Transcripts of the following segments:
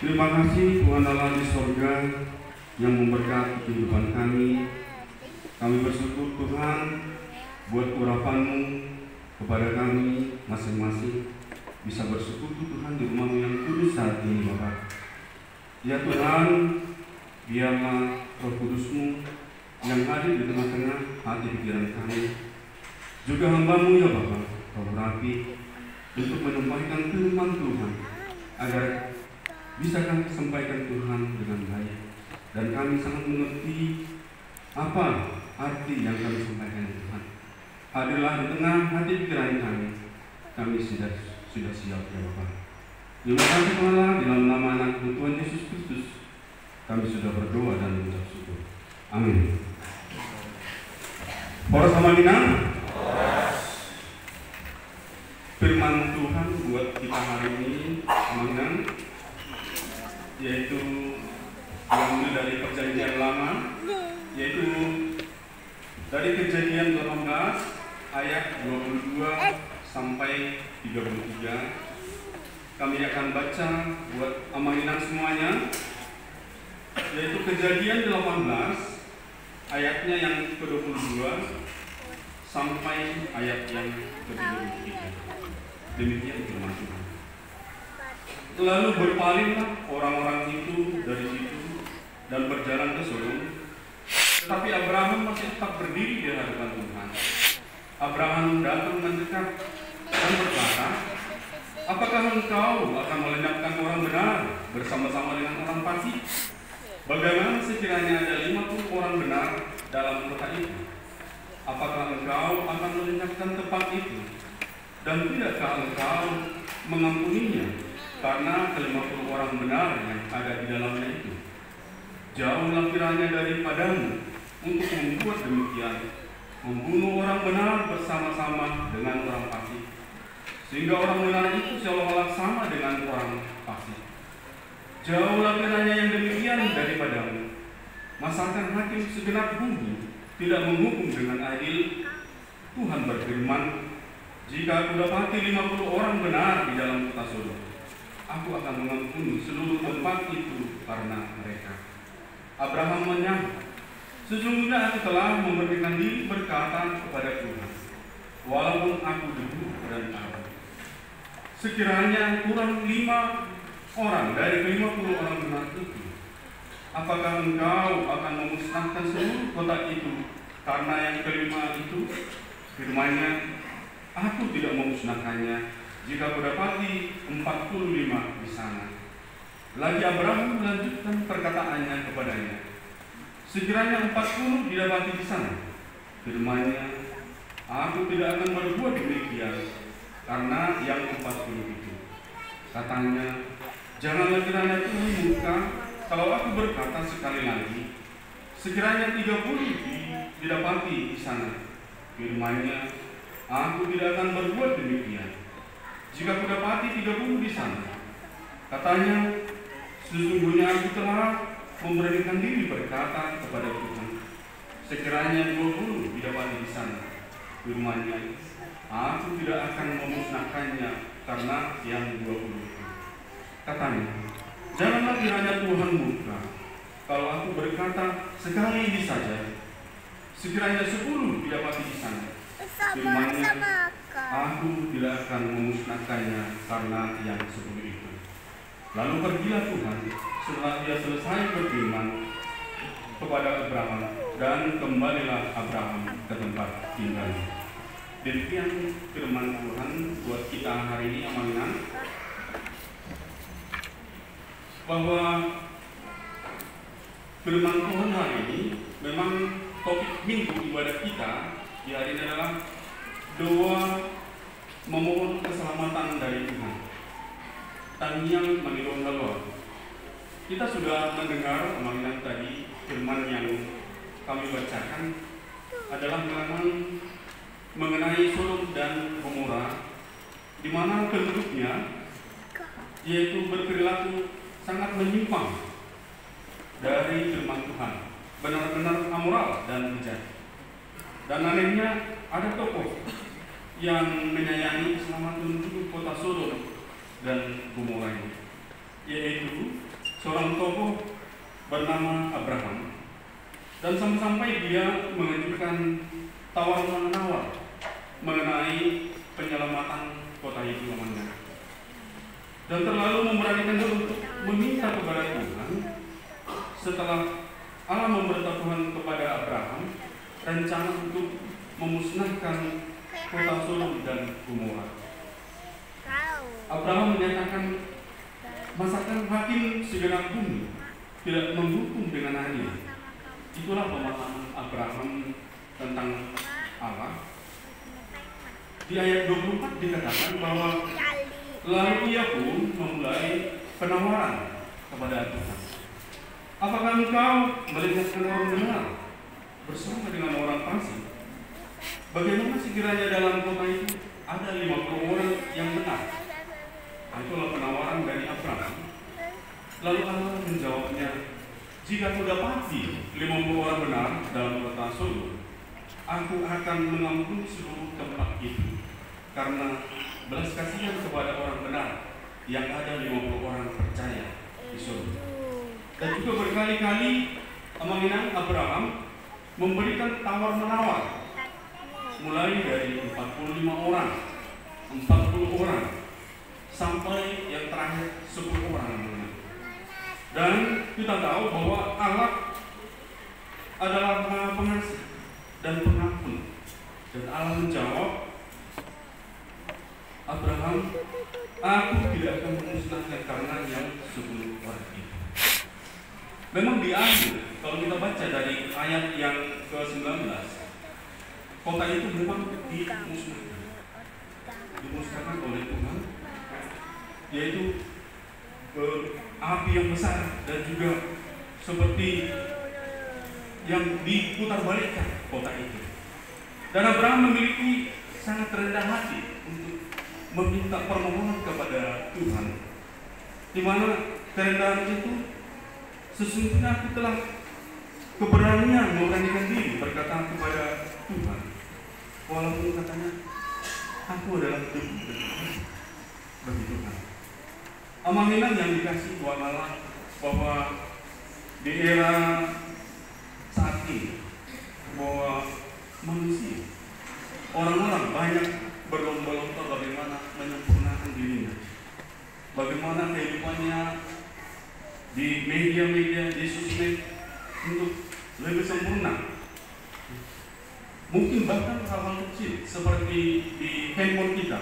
Terima kasih Tuhan Allah di sorga yang memberkati kehidupan kami. Kami bersyukur Tuhan buat urapan-Mu kepada kami masing-masing. Bisa bersyukur Tuhan di rumah-Mu yang kudus saat ini Bapak. Ya Tuhan, biarlah Roh Kudus-Mu yang hadir di tengah-tengah hati pikiran kami. Juga hamba-Mu ya Bapak, Roh Rapi, untuk menyampaikan firman Tuhan, agar bisa kami sampaikan Tuhan dengan baik. Dan kami sangat mengerti apa arti yang kami sampaikan Tuhan. Hadirlah di tengah hati pikiran kami. Kami sudah siap ya Bapak. Terima kasih Tuhan, di dalam nama anak Tuhan Yesus Kristus kami sudah berdoa dan mengucap syukur. Amin. Para Samanina, firman Tuhan buat kita hari ini mengenang, yaitu diambil dari Perjanjian Lama, yaitu dari Kejadian 18 ayat 22 sampai 33. Kami akan baca buat amanginan semuanya, yaitu Kejadian 18 ayatnya yang ke-22 sampai ayat yang ke-33. Demikian firman Tuhan. Lalu berpalinglah orang-orang itu dari situ dan berjalan ke Sodom. Tetapi Abraham masih tetap berdiri di hadapan Tuhan. Abraham datang mendekat dan berkata, "Apakah engkau akan melenyapkan orang benar bersama-sama dengan orang fasik? Bagaimana sekiranya ada 50 orang benar dalam kota itu? Apakah engkau akan melenyapkan tempat itu? Dan tidakkah engkau mengampuninya karena ke-50 orang benar yang ada di dalamnya itu? Jauhlah kiranya daripadamu untuk membuat demikian, membunuh orang benar bersama-sama dengan orang fasik, sehingga orang benar itu seolah-olah sama dengan orang fasik. Jauhlah kiranya yang demikian daripadamu. Masakan hakim segenap bumi tidak menghukum dengan adil? Tuhan berfirman, jika aku dapati 50 orang benar di dalam kota Sodom, aku akan mengampuni seluruh tempat itu karena mereka." Abraham menyahut, "Sesungguhnya aku telah memberanikan diri berkata kepada Tuhan, walaupun aku debu dan abu, sekiranya kurang 5 orang dari 50 orang benar itu, apakah engkau akan memusnahkan seluruh kota itu karena yang kelima itu?" Firman-Nya, "Aku tidak memusnahkannya jika kudapati 45 di sana." Lagi Abraham melanjutkan perkataannya kepadanya, "Sekiranya 40 didapati di sana." Firman-Nya, "Aku tidak akan berbuat demikian karena yang 40 itu." Katanya, "Janganlah kiranya Tuhan murka kalau aku berkata sekali lagi, sekiranya 30 didapati di sana." Firman-Nya, "Aku tidak akan berbuat demikian jika kudapati 30 di sana." Katanya, "Sesungguhnya aku telah memberanikan diri berkata kepada Tuhan, sekiranya 20 didapati di sana." Firman-Nya, "Aku tidak akan memusnahkannya karena yang 20 itu." Katanya, "Janganlah kiranya Tuhan murka kalau aku berkata sekali ini saja, sekiranya 10 didapati di sana." Firman-Nya, "Aku tidak akan memusnahkannya karena yang 10 itu." Lalu pergilah Tuhan setelah dia selesai berfirman kepada Abraham, dan kembalilah Abraham ke tempat tinggalnya. Demikian firman Tuhan buat kita hari ini, amanah, bahwa firman Tuhan hari ini memang topik minggu ibadat kita di hari ini adalah doa memohon keselamatan dari Tuhan. Tanyang menilon leluhur. Kita sudah mendengar amanah tadi, firman yang kami bacakan adalah mengenai Sodom dan Gomora, di mana penduduknya yaitu berperilaku sangat menyimpang dari firman Tuhan, benar-benar amoral dan bejat. Dan anehnya ada tokoh yang menyayangi keselamatan penduduk kota Sodom dan Gomora ini, yaitu seorang tokoh bernama Abraham, dan sampai dia mengajukan tawar-menawar mengenai penyelamatan kota itu namanya, dan terlalu memberanikan diri untuk meminta kepada Tuhan. Setelah Allah memberitahukan kepada Abraham rencana untuk memusnahkan kota Sodom dan Gomora, Abraham menyatakan, masakan hakim segenap bumi tidak menghukum dengan adil. Itulah pemahaman Abraham tentang Allah. Di ayat 24 dikatakan bahwa lalu ia pun memulai penawaran kepada Tuhan. Apakah engkau melihatkan orang benar bersama dengan orang fasik? Bagaimana sekiranya dalam kota itu ada 50 orang yang benar? Itulah penawaran dari Abraham. Lalu Allah menjawabnya, jika kau dapati 50 orang benar dalam kota Sodom, aku akan mengampuni seluruh tempat itu, karena belas kasihan kepada orang benar yang ada 50 orang percaya di Sodom. Dan juga berkali-kali mengenang Abraham memberikan tawar-menawar, mulai dari 45 orang, 40 orang, sampai yang terakhir 10 orang. Dan kita tahu bahwa Allah adalah Maha Pengasih dan Pengampun. Dan Allah menjawab Abraham, aku tidak akan memusnahkan karena yang 10 orang itu. Memang di akhir, kalau kita baca dari ayat yang ke-19, kota itu memang dimusnahkan oleh Tuhan, yaitu api yang besar dan juga seperti yang diputarbalikkan kota itu. Dan Abraham memiliki sangat rendah hati untuk meminta permohonan kepada Tuhan, di mana kerendahan itu, sesungguhnya aku telah keberanian memberanikan diri berkata kepada Tuhan, walaupun katanya aku adalah debu bagi Tuhan. Amanginan yang dikasih Tuhan Allah bahwa di era saat ini, bahwa manusia, orang-orang banyak berlomba-lomba bagaimana menyempurnakan dirinya, bagaimana kehidupannya di media-media, di sosmed untuk lebih sempurna. Mungkin bahkan hal-hal kecil seperti di handphone kita,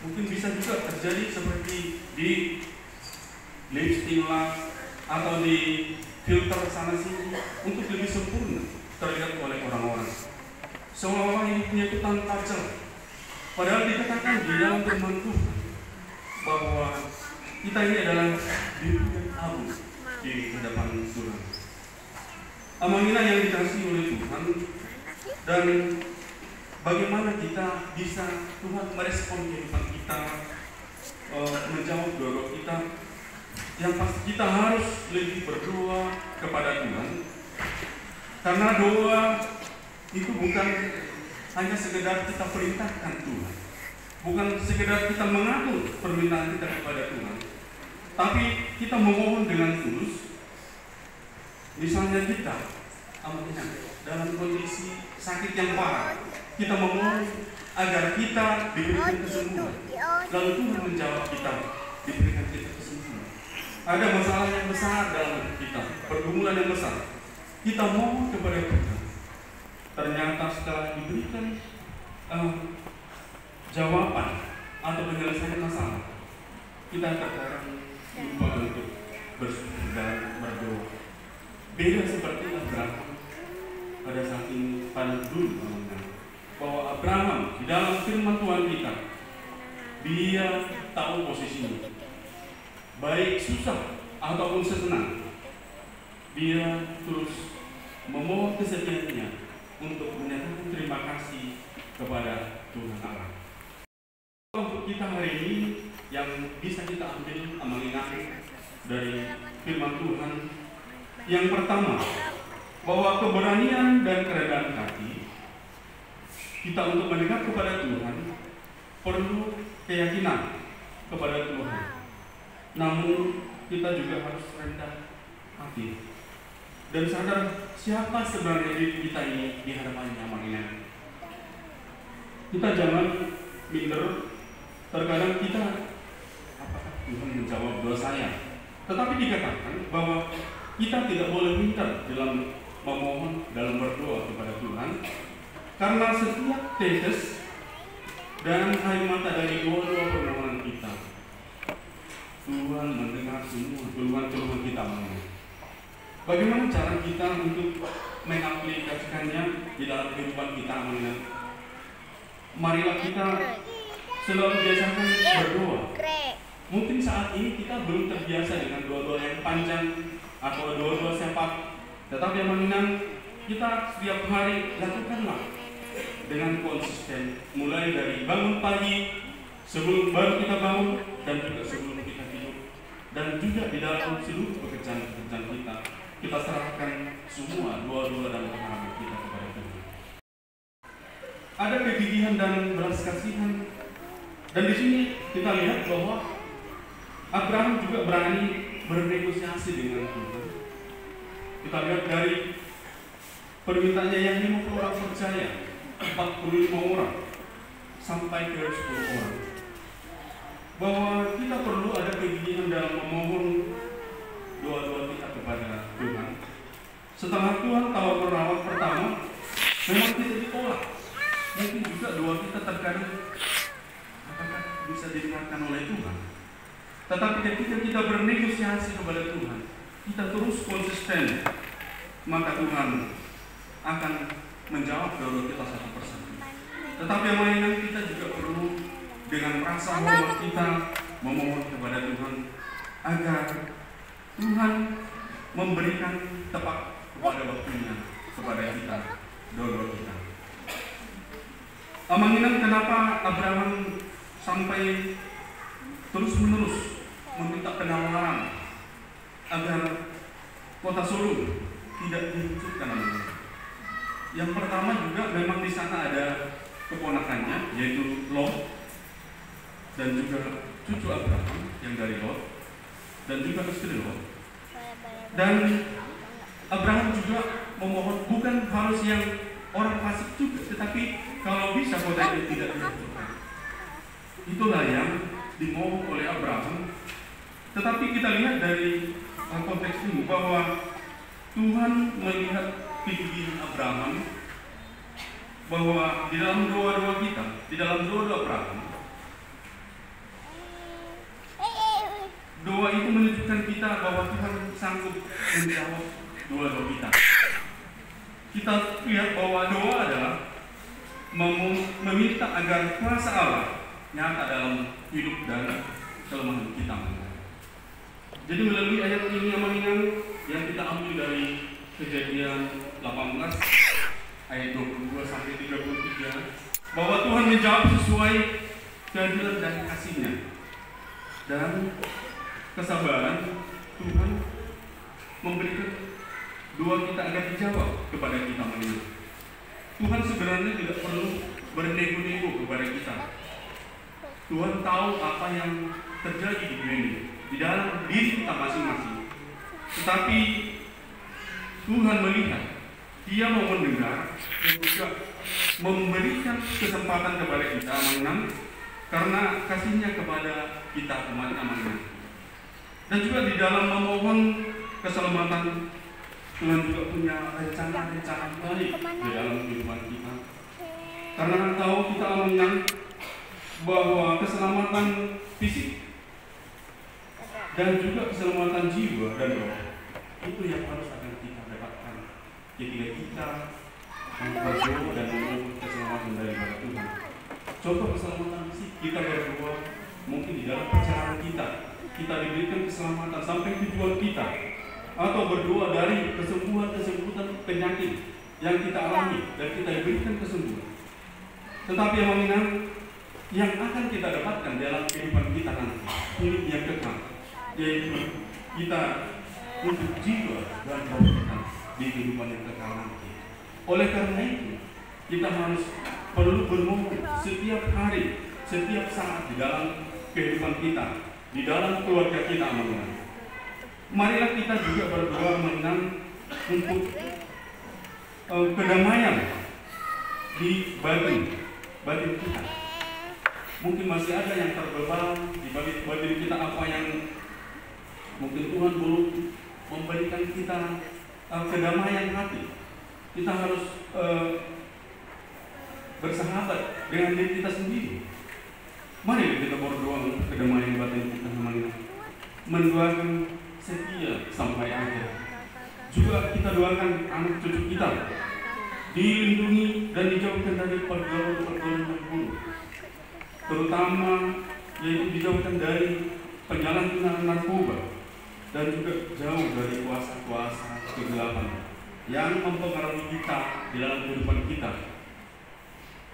mungkin bisa juga terjadi seperti di lipstick lah atau di filter sana sini untuk lebih sempurna terlihat oleh orang-orang, seolah-olah hidupnya itu tanpa celah. Padahal dikatakan di dalam firman Tuhan bahwa kita ini adalah biru dan abu di hadapan Tuhan. Amanina yang dikasih oleh Tuhan, dan bagaimana kita bisa Tuhan merespon kehidupan kita, menjawab doa kita. Yang pasti kita harus lebih berdoa kepada Tuhan, karena doa itu bukan hanya sekedar kita perintahkan Tuhan, bukan sekedar kita mengatur permintaan kita kepada Tuhan, tapi kita memohon dengan tulus. Misalnya kita dalam kondisi sakit yang parah, kita memohon agar kita diberikan kesembuhan, lalu Tuhan menjawab kita, diberikan kita kesembuhan. Ada masalah yang besar dalam hidup kita, pergumulan yang besar, kita mohon kepada Tuhan. Ternyata setelah diberikan jawaban atau penyelesaian masalah, kita terkadang lupa untuk bersyukur dan berdoa. Beda seperti Abraham pada saat ini, pada dulu bahwa Abraham di dalam firman Tuhan kita, dia tahu posisinya, baik susah ataupun senang, dia terus memohon kesetiaannya untuk menyatakan terima kasih kepada Tuhan Allah. Untuk kita hari ini yang bisa kita ambil mengingat dari firman Tuhan, yang pertama, bahwa keberanian dan kerendahan hati kita untuk mendekat kepada Tuhan perlu keyakinan kepada Tuhan. Namun kita juga harus rendah hati dan sadar siapa sebenarnya diri kita ini di hadapannya Manginan. Kita jangan minder. Terkadang kita, apakah Tuhan menjawab doa saya? Tetapi dikatakan bahwa kita tidak boleh minder dalam memohon, dalam berdoa kepada Tuhan, karena setiap tetes dan air mata dari doa-doa permohonan kita, Tuhan mendengar semua keluhan-keluhan kita. Bagaimana cara kita untuk mengaplikasikannya di dalam kehidupan kita? Marilah kita selalu biasakan berdoa. Mungkin saat ini kita belum terbiasa dengan doa-doa yang panjang atau doa-doa syafaat, tetapi yang kita setiap hari lakukanlah dengan konsisten, mulai dari bangun pagi, sebelum baru kita bangun, dan juga sebelum kita tidur, dan juga di dalam seluruh pekerjaan-pekerjaan kita serahkan semua doa-doa dan pengharapan kita kepada Tuhan. Ada kegigihan dan belas kasihan, dan di sini kita lihat bahwa Abraham juga berani bernegosiasi dengan Tuhan. Kita lihat dari permintaannya yang 50 orang percaya, 45 orang sampai ke 10 orang, bahwa kita perlu ada kegigihan dalam memohon doa-doa kita kepada Tuhan. Setelah Tuhan tawar merawat pertama, memang kita ditolak. Mungkin juga doa kita terkadang apakah bisa didengarkan oleh Tuhan. Tetapi ketika kita bernegosiasi kepada Tuhan, kita terus konsisten, maka Tuhan akan menjawab doa kita satu persatu. Tetapi yang lain kita juga perlu dengan rasa hormat kita memohon kepada Tuhan agar Tuhan memberikan tepat kepada waktunya kepada kita doa kita. Amanginan kenapa Abraham sampai terus-menerus meminta penawaran agar kota Sodom tidak dihancurkan. Yang pertama juga memang di sana ada keponakannya yaitu Lot dan juga cucu Abraham yang dari Lot dan juga istri Lot. Dan Abraham juga memohon bukan harus yang orang fasik juga, tetapi kalau bisa kota itu tidak dihancurkan. Itulah yang dimohon oleh Abraham. Tetapi kita lihat dari konteks ini bahwa Tuhan melihat kegigihan Abraham, bahwa di dalam doa-doa kita, di dalam doa-doa Abraham, doa itu menunjukkan kita bahwa Tuhan sanggup menjawab doa-doa kita. Kita lihat bahwa doa adalah meminta agar kuasa Allah nyata dalam hidup dan kelemahan kita. Jadi melalui ayat ini yang kita ambil dari Kejadian 18 ayat 22 sampai 33, bahwa Tuhan menjawab sesuai keadilan dan kasih-Nya dan kesabaran. Tuhan memberikan doa kita agar dijawab kepada kita menurut. Tuhan sebenarnya tidak perlu bernego-nego kepada kita. Tuhan tahu apa yang terjadi di dunia ini, di dalam diri kita masing-masing. Tetapi Tuhan melihat, Dia mau mendengar dan juga memberikan kesempatan kepada kita menang karena kasih-Nya kepada kita umat-umatnya. Dan juga di dalam memohon keselamatan, Tuhan juga punya rencana-rencana baik di dalam kehidupan kita. Karena tahu kita menang bahwa keselamatan fisik dan juga keselamatan jiwa dan roh itu yang harus akan kita dapatkan ketika kita berdoa dan memohon keselamatan dari Tuhan. Contoh keselamatan fisik, kita berdoa mungkin di dalam perjalanan kita diberikan keselamatan sampai tujuan kita, atau berdoa dari kesembuhan penyakit yang kita alami dan kita diberikan kesembuhan. Tetapi yang akan kita dapatkan dalam kehidupan kita nanti, hidup yang kekal, yaitu kita untuk jiwa dan roh kita di kehidupan yang kekal nanti. Oleh karena itu, kita harus perlu bermohon setiap hari, setiap saat di dalam kehidupan kita, di dalam keluarga kita, marilah kita juga berdoa menang untuk kedamaian di batin kita. Mungkin masih ada yang terbeban di batin kita, apa yang mungkin Tuhan belum memberikan kita kedamaian hati. Kita harus bersahabat dengan diri kita sendiri. Mari kita berdoa untuk kedamaian batin kita, mendoakan setia sampai akhir. Juga kita doakan anak cucu kita dilindungi dan dijauhkan dari pergaulan yang buruk, terutama yaitu dijauhkan dari penyalahgunaan narkoba dan juga jauh dari kuasa-kuasa kegelapan yang mempengaruhi kita di dalam kehidupan kita,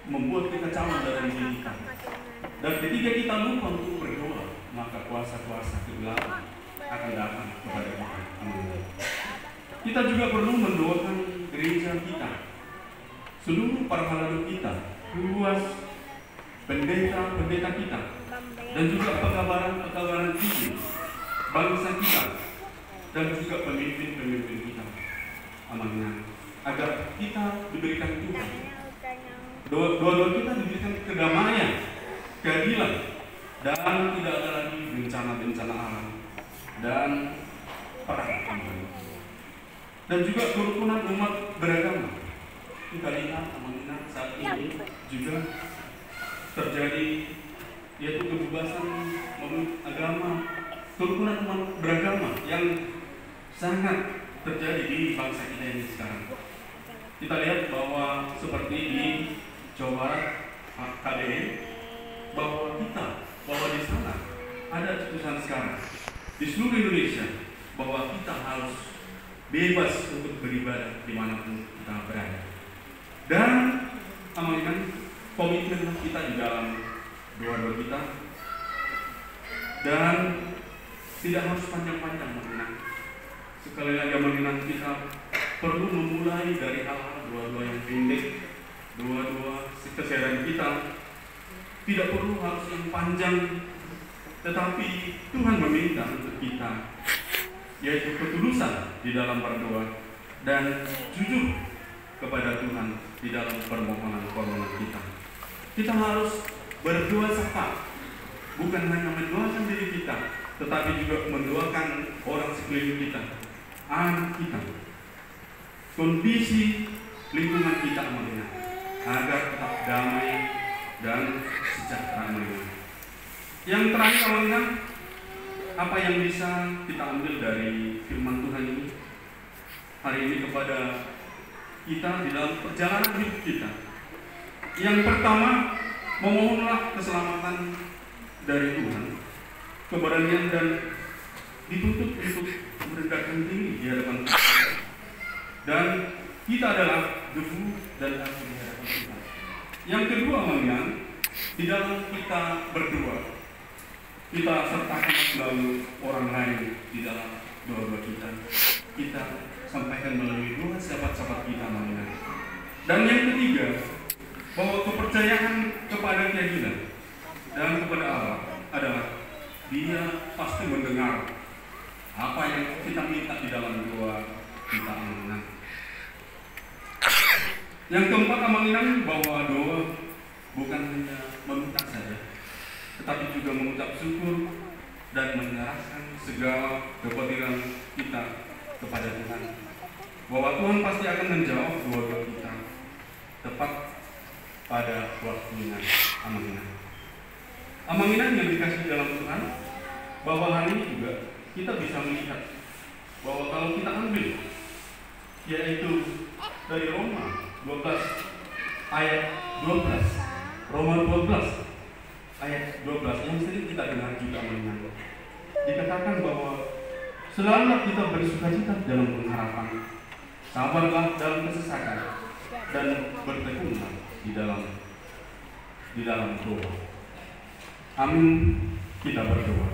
membuat kekacauan dalam diri kita. Dan ketika kita lupa untuk berdoa, maka kuasa-kuasa kegelapan akan datang kepada kita. Kita juga perlu mendoakan gereja kita, seluruh para halaman kita, luas pendeta kita, dan juga pekabaran tinggi bangsa kita, dan juga pemimpin kita. Amanah, agar kita diberikan Tuhan, doa-doa kita diberikan kedamaian, keadilan, dan tidak ada lagi bencana-bencana alam dan perang. Dan juga kerukunan umat beragama. Kita lihat amanah saat ini juga terjadi, yaitu kebebasan menurut agama, kerukunan umat beragama yang sangat terjadi di bangsa kita ini sekarang. Kita lihat bahwa seperti di Jawa Barat, KDN, bahwa di sana ada keputusan sekarang di seluruh Indonesia bahwa kita harus bebas untuk beribadah dimanapun kita berada. Dan amalkan komitmen kita di dalam doa-doa kita, dan tidak harus panjang-panjang mengenang. Sekali lagi mengenang, kita perlu memulai dari hal-hal doa-doa yang pendek, doa-doa keseharian kita. Tidak perlu harus yang panjang, tetapi Tuhan meminta untuk kita, yaitu ketulusan di dalam berdoa dan jujur kepada Tuhan di dalam permohonan kita. Kita harus berdoa serta, bukan hanya mendoakan diri kita, tetapi juga mendoakan orang sekeliling kita, anak kita, kondisi lingkungan kita agar tetap damai dan sejahtera. Yang terakhir, apa yang bisa kita ambil dari firman Tuhan ini hari ini kepada kita di dalam perjalanan hidup kita? Yang pertama, memohonlah keselamatan dari Tuhan, keberanian, dan dituntut untuk merendahkan diri di hadapan Tuhan. Dan kita adalah debu dan abu di hadapan Tuhan. Yang kedua, di dalam kita berdoa, kita sertakan selalu orang lain di dalam doa-doa kita. Kita sampaikan melalui doa sahabat-sahabat kita. Dan yang ketiga, bahwa kepercayaan kepada keadilan dan kepada Allah adalah Dia pasti mendengar apa yang kita minta di dalam doa kita. Yang keempat, bahwa doa bukan hanya meminta saja, tetapi juga mengucap syukur dan menyerahkan segala kepentingan kita kepada Tuhan. Bahwa Tuhan pasti akan menjawab doa-doa kita tepat pada waktunya. Amanah yang dikasih dalam Tuhan, bahwa hari ini juga kita bisa melihat bahwa kalau kita ambil, yaitu dari Roma 12 ayat 12, Roma 12 ayat 12 yang sering kita dengar juga dikatakan bahwa selalu kita bersukacita dalam pengharapan, sabarlah dalam kesesakan, dan bertekunlah di dalam doa. Amin. Kita berdoa.